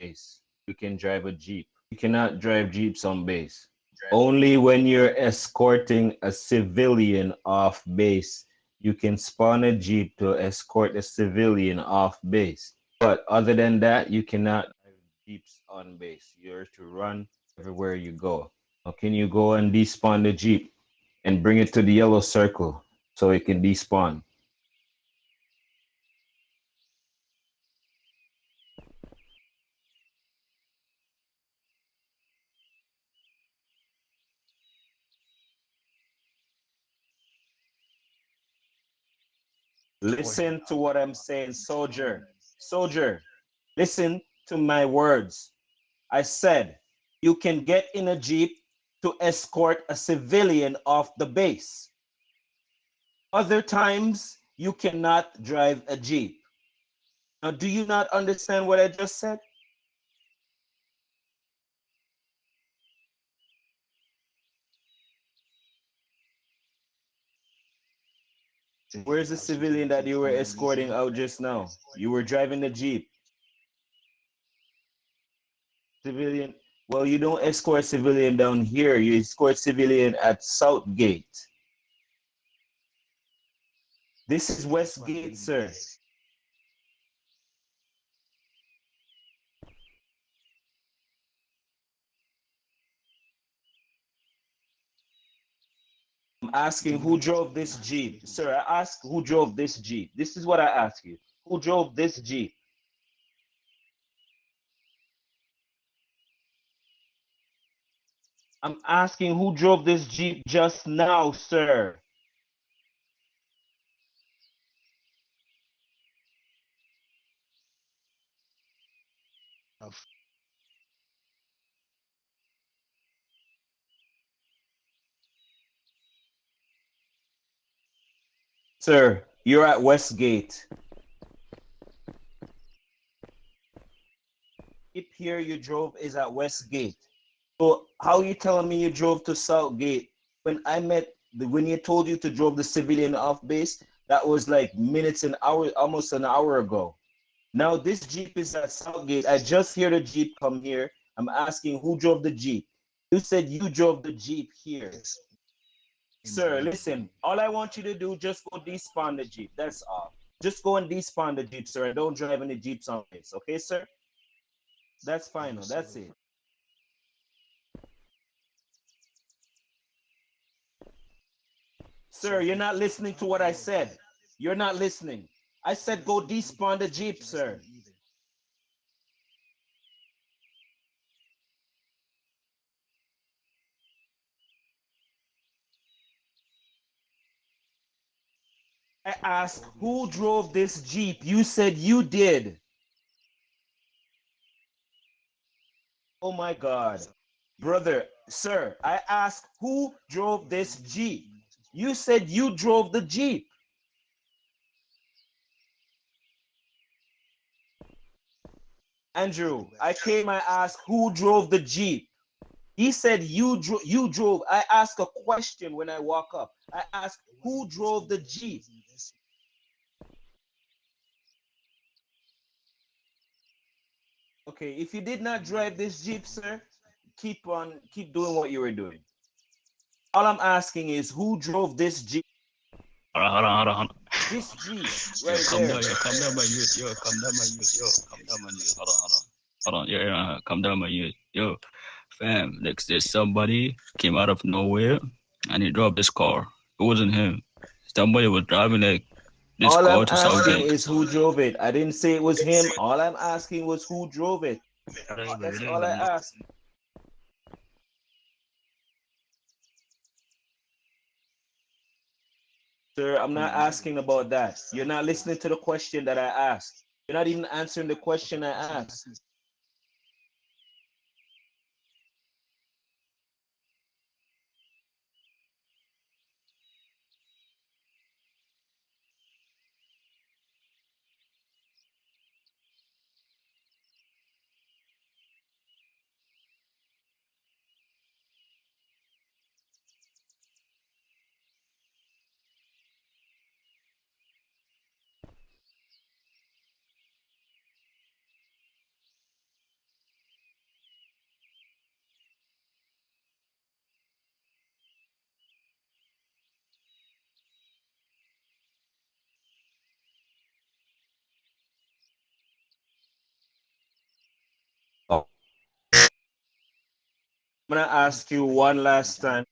base. You can drive a Jeep. You cannot drive Jeeps on base. Only when you're escorting a civilian off base, you can spawn a Jeep to escort a civilian off base. But other than that, you cannot drive Jeeps on base. You're to run everywhere you go. Now, can you go and despawn the Jeep and bring it to the yellow circle so it can despawn? Listen to what I'm saying, soldier. Soldier, listen to my words. I said you can get in a Jeep to escort a civilian off the base. Other times, you cannot drive a Jeep. Now, do you not understand what I just said? Where's the civilian that you were escorting out just now? You were driving the Jeep. Civilian. Well, you don't escort civilian down here. You escort civilian at Southgate. This is Westgate, sir. I'm asking who drove this Jeep. Sir, I asked who drove this Jeep. This is what I ask you. Who drove this Jeep? I'm asking who drove this Jeep just now, sir. Sir, you're at Westgate. Jeep here you drove is at Westgate. So how you telling me you drove to Southgate when I met when you told you to drove the civilian off base? That was like minutes and hours, almost an hour ago. Now this Jeep is at Southgate. I just hear the Jeep come here. I'm asking who drove the Jeep. You said you drove the Jeep here. Sir, listen, all I want you to do, just go despawn the Jeep. That's all. Just go and despawn the Jeep, sir. Don't drive any Jeeps on this. Okay, sir? That's fine. That's it. Sir, you're not listening to what I said. You're not listening. I said go despawn the Jeep, sir. I asked who drove this Jeep. You said you did. Oh my God. Brother, sir, I asked who drove this Jeep. You said you drove the Jeep. Andrew, I came, I asked who drove the Jeep. He said you drove. I asked a question when I walk up. I asked who drove the Jeep. Okay, if you did not drive this Jeep, sir, keep doing what you were doing. All I'm asking is who drove this Jeep? Hold on. This Jeep Yo, right calm there. down, yo, calm down, my youth, yo, calm down, my youth, yo, calm down, my youth. Hold on, yeah, calm down, my youth, yo, fam. Next, there's somebody came out of nowhere and he dropped this car. It wasn't him. Somebody was driving like this All I'm car to asking Southgate. is who drove it. I didn't say it was him. All I'm asking was who drove it. That's all I asked. Sir, I'm not asking about that. You're not listening to the question that I asked. You're not even answering the question I asked. I'm gonna ask you one last time.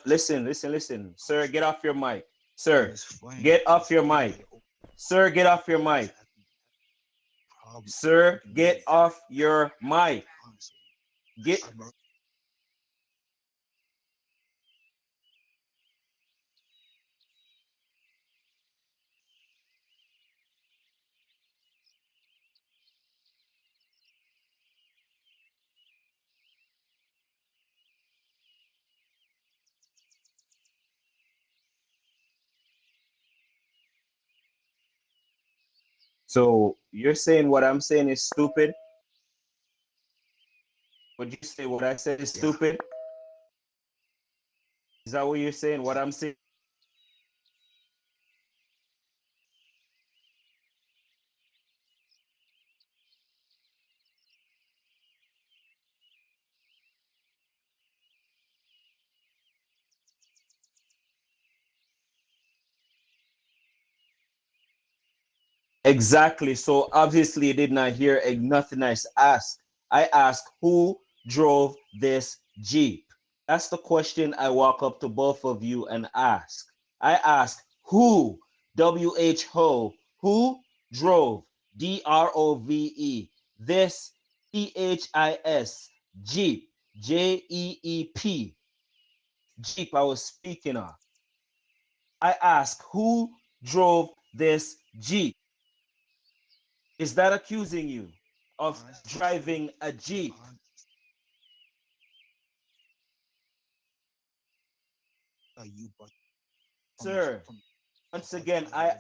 Listen. Sir, get off your mic. Sir, get off your mic. Sir, get off your mic. Sir, get off your mic. Get. So you're saying what I'm saying is stupid? Would you say what I said is stupid? Is that what you're saying? What I'm saying? Exactly. So obviously you did not hear nothing I asked. I asked who drove this Jeep. That's the question I walk up to both of you and ask. I ask who, WHO, who drove DROVE this THIS Jeep, JEEP Jeep I was speaking of. I ask who drove this Jeep. Is that accusing you of driving a Jeep? Sir, once again, I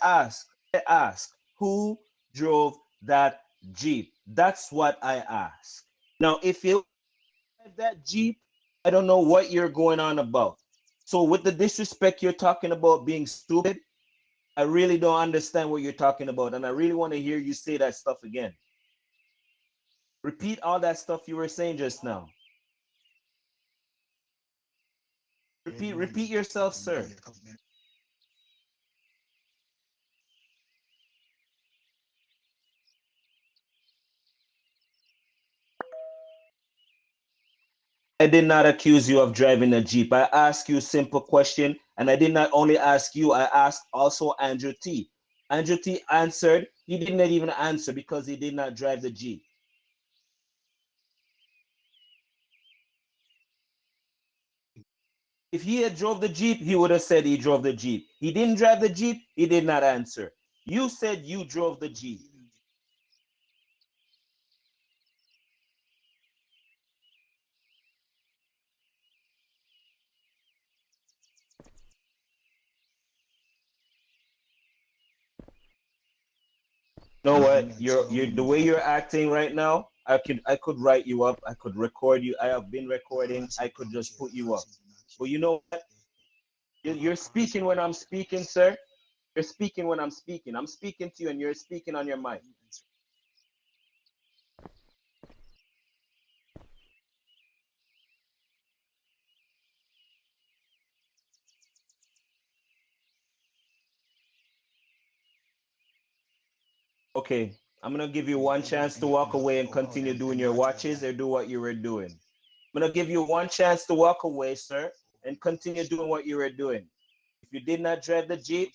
ask, who drove that Jeep? That's what I ask. Now, if you drive that Jeep, I don't know what you're going on about. So, with the disrespect you're talking about being stupid, I really don't understand what you're talking about. And I really want to hear you say that stuff again. Repeat all that stuff you were saying just now. Repeat yourself, sir. I did not accuse you of driving a Jeep. I asked you a simple question, and I did not only ask you, I asked also Andrew T. Andrew T answered. He did not even answer because he did not drive the Jeep. If he had drove the Jeep, he would have said he drove the Jeep. He didn't drive the Jeep. He did not answer. You said you drove the Jeep. You know what? You're the way you're acting right now. I could write you up. I could record you. I have been recording. I could just put you up. But you know what? You're speaking when I'm speaking, sir. You're speaking when I'm speaking. I'm speaking to you, and you're speaking on your mic. Okay, I'm gonna give you one chance to walk away and continue doing your watches or do what you were doing. I'm gonna give you one chance to walk away, sir, and continue doing what you were doing. If you did not drive the Jeep,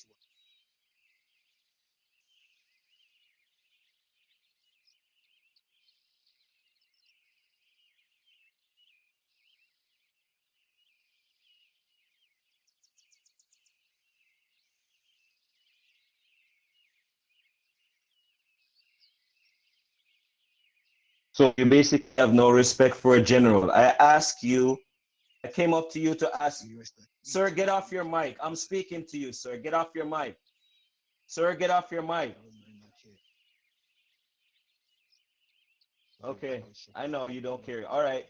so you basically have no respect for a general. I came up to you to ask, sir, get off your mic. I'm speaking to you, sir. Get off your mic. Sir, get off your mic. Okay, I know you don't care. All right.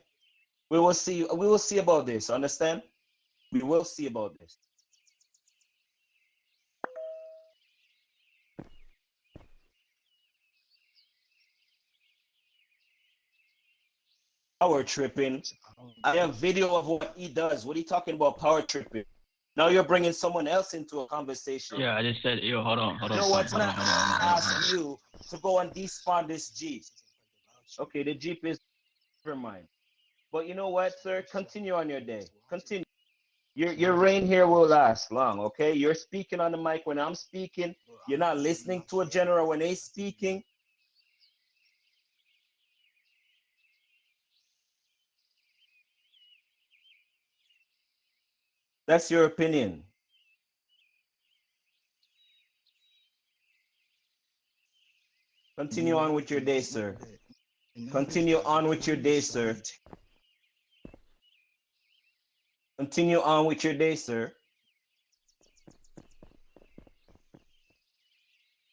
We will see. We will see about this. Understand? We will see about this. Power tripping. I have video of what he does. What are you talking about? Power tripping. Now you're bringing someone else into a conversation. Yeah, I just said, yo, hold on, You know what? I'm gonna ask you to go and despawn this Jeep. Okay, the Jeep is. Never mind. But you know what, sir? Continue on your day. Continue. Your reign here will last long, okay? You're speaking on the mic when I'm speaking. You're not listening to a general when he's speaking. That's your opinion. Continue on with your day, sir. Continue on with your day, sir. Continue on with your day, sir.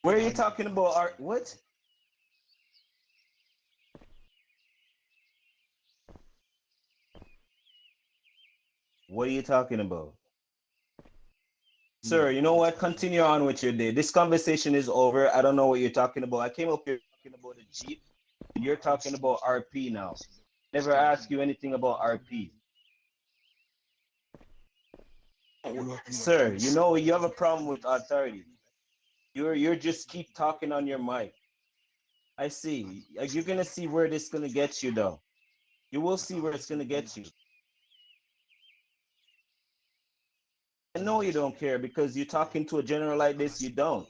Where are you talking about art? What? What are you talking about? Sir, you know what? Continue on with your day. This conversation is over. I don't know what you're talking about. I came up here talking about a Jeep. You're talking about RP now. Never asked you anything about RP. Sir, you know you have a problem with authority. You're just keep talking on your mic. I see. You're gonna see where this is gonna get you though. You will see where it's gonna get you. I know you don't care because you're talking to a general like this, you don't.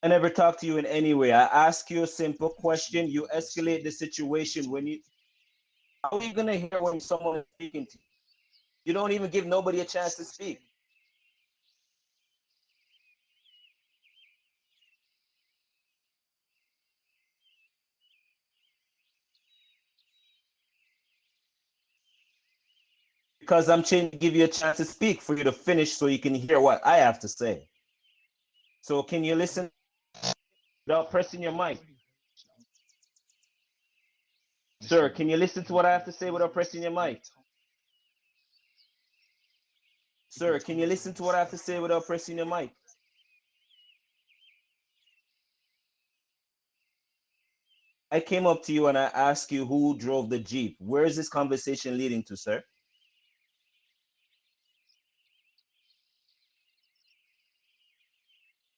I never talk to you in any way. I ask you a simple question. You escalate the situation when you. How are you gonna hear when someone is speaking to you? You don't even give nobody a chance to speak. Because I'm trying to give you a chance to speak for you to finish so you can hear what I have to say. So can you listen without pressing your mic? Sir, can you listen to what I have to say without pressing your mic? Sir, can you listen to what I have to say without pressing your mic? I came up to you and I asked you who drove the Jeep. Where is this conversation leading to, sir?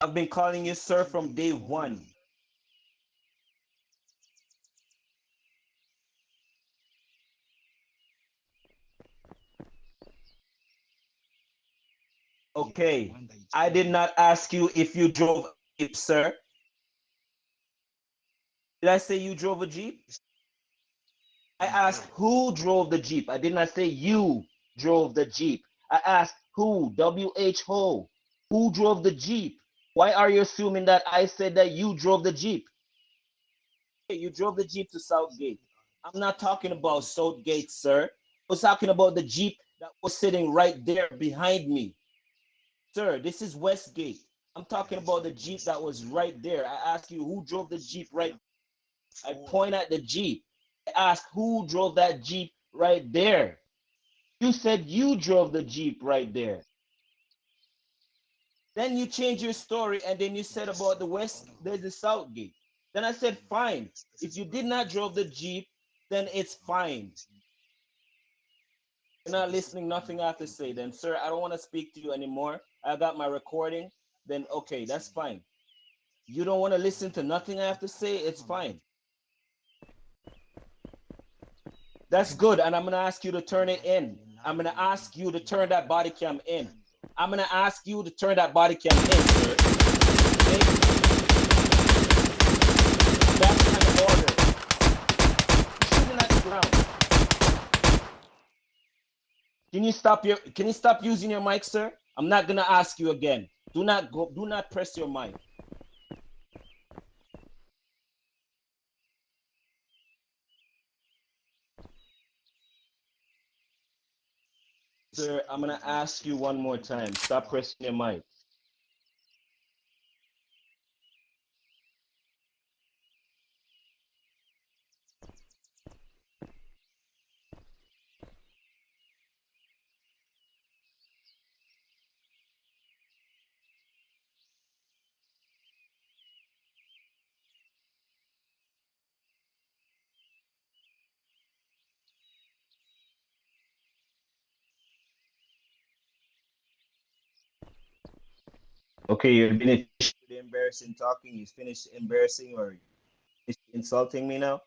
I've been calling you sir from day one. Okay, I did not ask you if you drove a Jeep, sir. Did I say you drove a Jeep? I asked who drove the Jeep. I did not say you drove the Jeep. I asked who, WHO, who drove the Jeep? Why are you assuming that I said that you drove the Jeep? Hey, you drove the Jeep to Southgate. I'm not talking about Southgate, sir. I was talking about the Jeep that was sitting right there behind me. Sir, this is Westgate. I'm talking about the Jeep that was right there. I asked you who drove the Jeep right. I point at the Jeep. I asked who drove that Jeep right there. You said you drove the Jeep right there. Then you changed your story and then you said about the West, there's the South Gate. Then I said, fine. If you did not drove the Jeep, then it's fine. You're not listening, nothing I have to say. Then, sir, I don't want to speak to you anymore. I got my recording. Then, okay, that's fine. You don't want to listen to nothing I have to say, it's fine. That's good. And I'm going to ask you to turn it in. I'm going to ask you to turn that body cam in. I'm going to ask you to turn that body cam in, sir. Okay? That's my order. You're shooting at the ground. Can you stop using your mic, sir? I'm not going to ask you again. Do not press your mic. Sir, I'm going to ask you one more time. Stop pressing your mic. Okay, you're finished with the embarrassing talking. You finished embarrassing or finished insulting me now?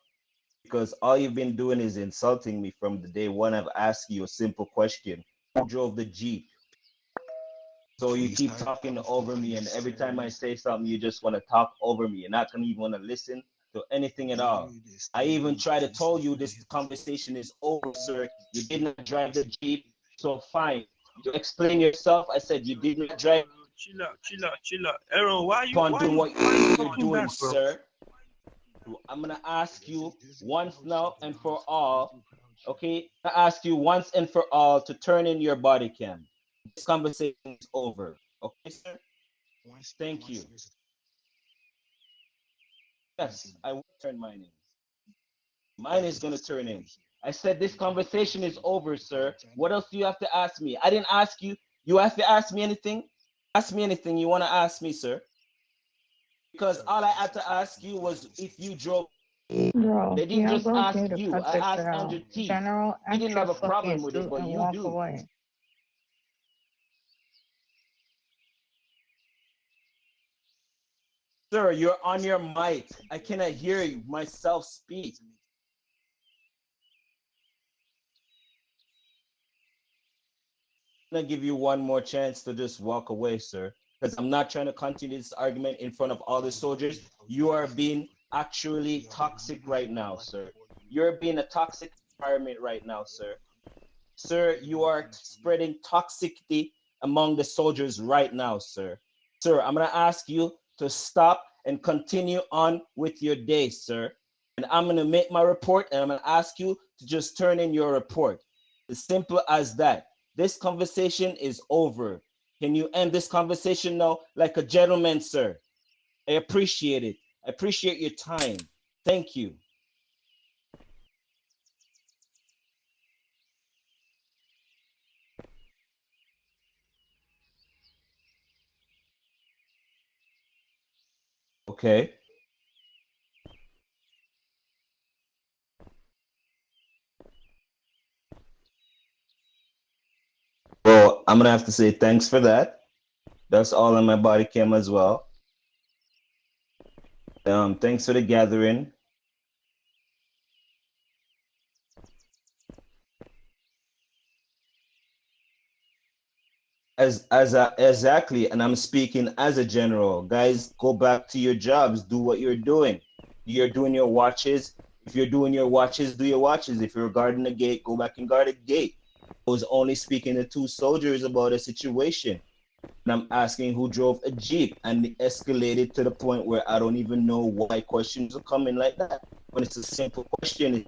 Because all you've been doing is insulting me from the day one. I've asked you a simple question. Who drove the Jeep? So you keep talking over me, and every time I say something, you just want to talk over me. You're not gonna even want to listen to anything at all. I even try to tell you this conversation is over, sir. You did not drive the Jeep, so fine. You explain yourself. I said you did not drive. Chill out, chill out, chill out. Aaron, why Keep you on why doing you what why you you're talking doing, back, bro? sir. I'm gonna ask you once now and for all. Okay, I ask you once and for all to turn in your body cam. This conversation is over. Okay, sir. Thank you. Yes, I will turn mine in. Mine is going to turn in. I said this conversation is over, sir. What else do you have to ask me? I didn't ask you. You have to ask me anything? Ask me anything you want to ask me, sir. Because all I had to ask you was if you drove. Bro, They didn't y'all just both ask need to you. cut I this shit asked out. Andrew T. General, He act didn't your have a fucking problem with it, suit but and you walk do. away. Sir, you're on your mic. I cannot hear you myself speak. Gonna give you one more chance to just walk away, sir. Because I'm not trying to continue this argument in front of all the soldiers. You are being actually toxic right now, sir. You're being a toxic environment right now, sir. Sir, you are spreading toxicity among the soldiers right now, sir. Sir, I'm gonna ask you to stop and continue on with your day, sir. And I'm gonna make my report and I'm gonna ask you to just turn in your report. As simple as that. This conversation is over. Can you end this conversation now like a gentleman, sir? I appreciate it. I appreciate your time. Thank you. Okay. Well, I'm gonna have to say thanks for that. That's all on my body cam as well. Thanks for the gathering. Exactly, and I'm speaking as a general. Guys, go back to your jobs. Do what you're doing. You're doing your watches. If you're doing your watches, do your watches. If you're guarding the gate, go back and guard the gate. I was only speaking to two soldiers about a situation. And I'm asking who drove a Jeep, and it escalated to the point where I don't even know why questions are coming like that. When it's a simple question,